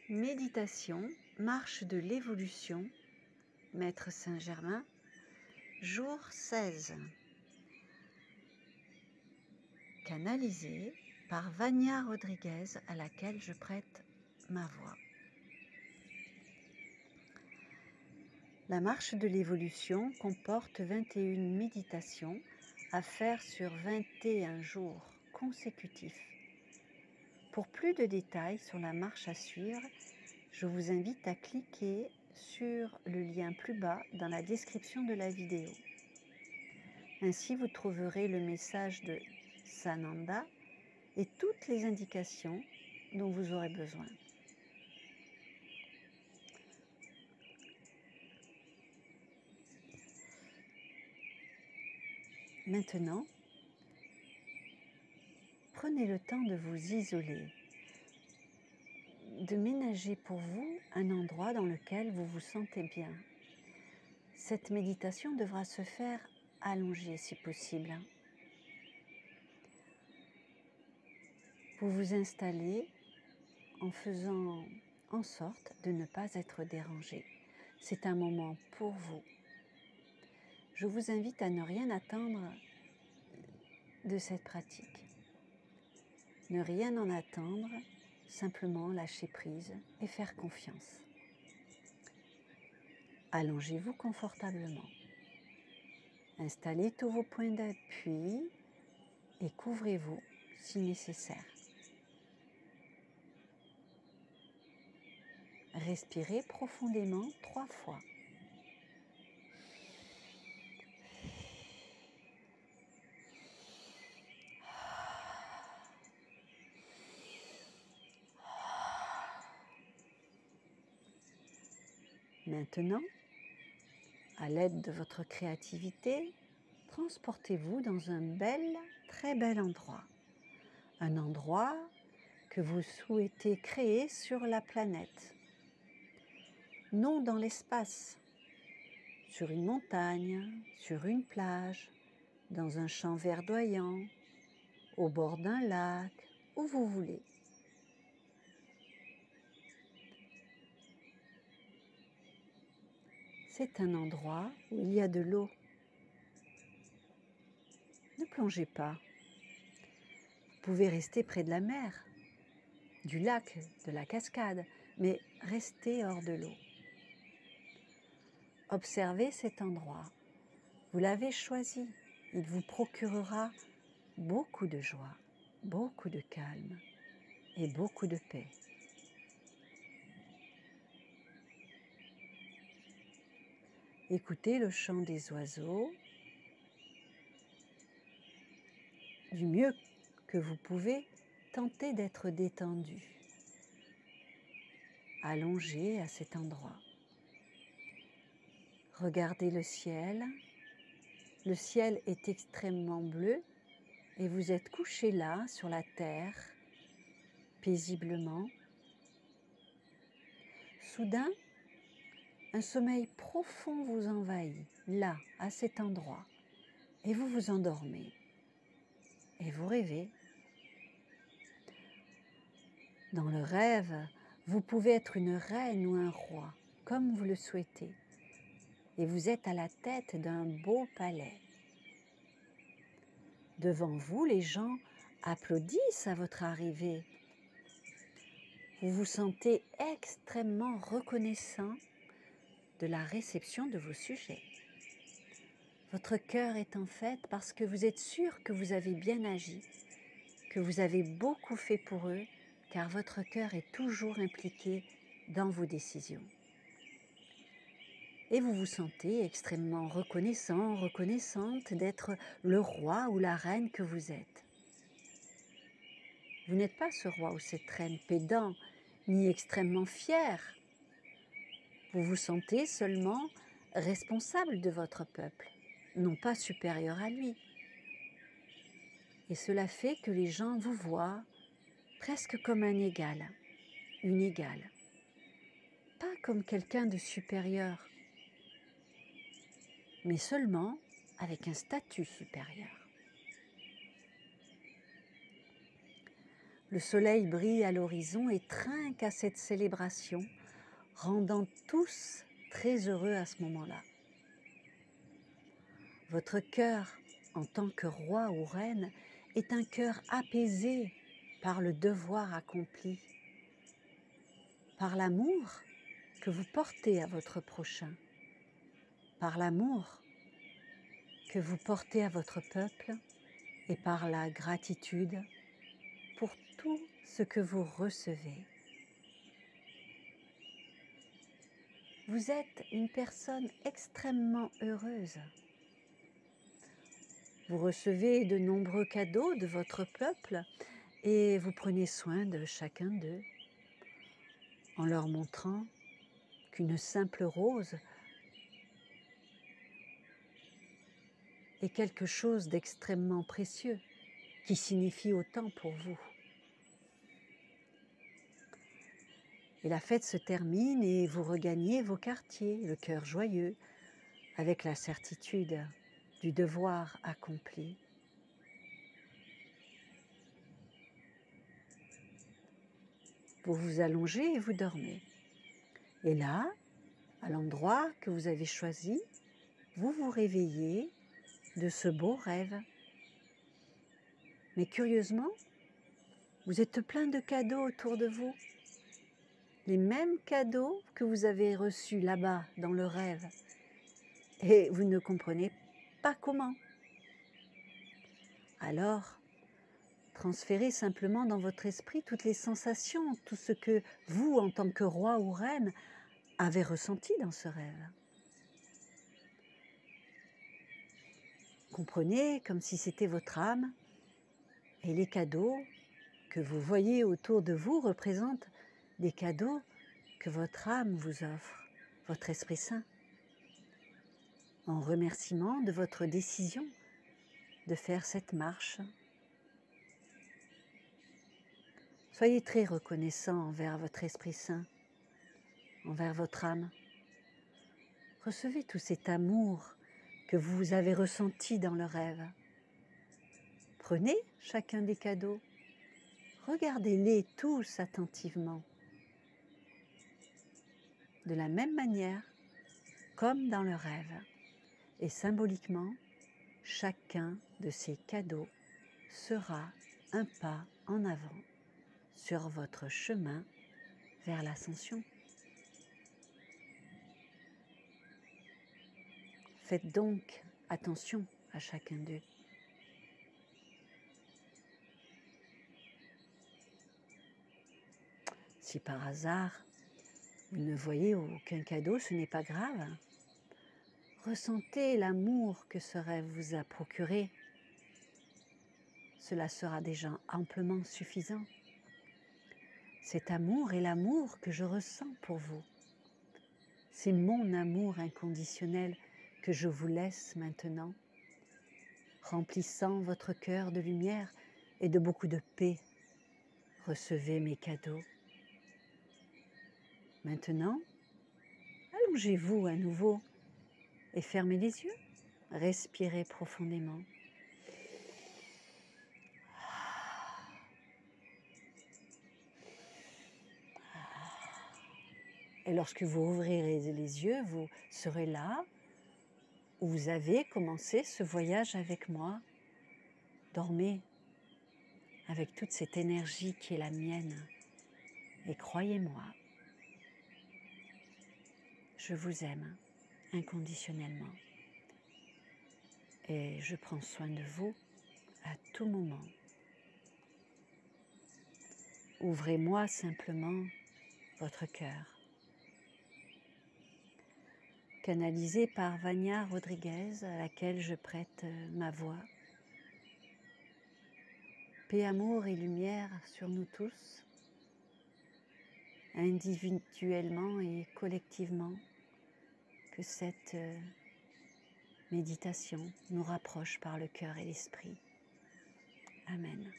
Méditation, marche de l'évolution, Maître Saint-Germain, jour 16. Canalisé par Vania Rodriguez, à laquelle je prête ma voix. La marche de l'évolution comporte 21 méditations à faire sur 21 jours consécutifs. Pour plus de détails sur la marche à suivre, je vous invite à cliquer sur le lien plus bas dans la description de la vidéo. Ainsi, vous trouverez le message de Sananda et toutes les indications dont vous aurez besoin. Maintenant, prenez le temps de vous isoler, de ménager pour vous un endroit dans lequel vous vous sentez bien. Cette méditation devra se faire allongée si possible. Vous vous installez en faisant en sorte de ne pas être dérangé. C'est un moment pour vous. Je vous invite à ne rien attendre de cette pratique. Ne rien en attendre, simplement lâcher prise et faire confiance. Allongez-vous confortablement. Installez tous vos points d'appui et couvrez-vous si nécessaire. Respirez profondément 3 fois. Maintenant, à l'aide de votre créativité, transportez-vous dans un très bel endroit. Un endroit que vous souhaitez créer sur la planète. Non dans l'espace, sur une montagne, sur une plage, dans un champ verdoyant, au bord d'un lac, où vous voulez. C'est un endroit où il y a de l'eau. Ne plongez pas. Vous pouvez rester près de la mer, du lac, de la cascade, mais restez hors de l'eau. Observez cet endroit. Vous l'avez choisi. Il vous procurera beaucoup de joie, beaucoup de calme et beaucoup de paix. Écoutez le chant des oiseaux du mieux que vous pouvez. Tentez d'être détendu, allongé à cet endroit. Regardez le ciel. Le ciel est extrêmement bleu et vous êtes couché là, sur la terre, paisiblement. Soudain, un sommeil profond vous envahit, là, à cet endroit, et vous vous endormez. Et vous rêvez. Dans le rêve, vous pouvez être une reine ou un roi, comme vous le souhaitez. Et vous êtes à la tête d'un beau palais. Devant vous, les gens applaudissent à votre arrivée. Vous vous sentez extrêmement reconnaissant de la réception de vos sujets. Votre cœur est en fête parce que vous êtes sûr que vous avez bien agi, que vous avez beaucoup fait pour eux, car votre cœur est toujours impliqué dans vos décisions. Et vous vous sentez extrêmement reconnaissant, reconnaissante d'être le roi ou la reine que vous êtes. Vous n'êtes pas ce roi ou cette reine pédant, ni extrêmement fier. Vous vous sentez seulement responsable de votre peuple, non pas supérieur à lui. Et cela fait que les gens vous voient presque comme un égal, une égale. Pas comme quelqu'un de supérieur, mais seulement avec un statut supérieur. Le soleil brille à l'horizon et trinque à cette célébration, rendant tous très heureux à ce moment-là. Votre cœur, en tant que roi ou reine, est un cœur apaisé par le devoir accompli, par l'amour que vous portez à votre prochain, par l'amour que vous portez à votre peuple et par la gratitude pour tout ce que vous recevez. Vous êtes une personne extrêmement heureuse. Vous recevez de nombreux cadeaux de votre peuple et vous prenez soin de chacun d'eux en leur montrant qu'une simple rose est quelque chose d'extrêmement précieux qui signifie autant pour vous. Et la fête se termine et vous regagnez vos quartiers, le cœur joyeux, avec la certitude du devoir accompli. Vous vous allongez et vous dormez. Et là, à l'endroit que vous avez choisi, vous vous réveillez de ce beau rêve. Mais curieusement, vous êtes plein de cadeaux autour de vous. Les mêmes cadeaux que vous avez reçus là-bas dans le rêve. Et vous ne comprenez pas comment. Alors, transférez simplement dans votre esprit toutes les sensations, tout ce que vous, en tant que roi ou reine, avez ressenti dans ce rêve. Comprenez comme si c'était votre âme et les cadeaux que vous voyez autour de vous représentent des cadeaux que votre âme vous offre, votre Esprit Saint, en remerciement de votre décision de faire cette marche. Soyez très reconnaissant envers votre Esprit Saint, envers votre âme. Recevez tout cet amour que vous avez ressenti dans le rêve. Prenez chacun des cadeaux, regardez-les tous attentivement. De la même manière, comme dans le rêve. Et symboliquement, chacun de ces cadeaux sera un pas en avant sur votre chemin vers l'ascension. Faites donc attention à chacun d'eux. Si par hasard vous ne voyez aucun cadeau, ce n'est pas grave. Ressentez l'amour que ce rêve vous a procuré. Cela sera déjà amplement suffisant. Cet amour est l'amour que je ressens pour vous. C'est mon amour inconditionnel que je vous laisse maintenant, remplissant votre cœur de lumière et de beaucoup de paix. Recevez mes cadeaux. Maintenant, allongez-vous à nouveau et fermez les yeux. Respirez profondément. Et lorsque vous ouvrirez les yeux, vous serez là où vous avez commencé ce voyage avec moi. Dormez avec toute cette énergie qui est la mienne. Et croyez-moi, je vous aime inconditionnellement. Et je prends soin de vous à tout moment. Ouvrez-moi simplement votre cœur. Canalisé par Vania Rodriguez, à laquelle je prête ma voix. Paix, amour et lumière sur nous tous, individuellement et collectivement, que cette méditation nous rapproche par le cœur et l'esprit. Amen.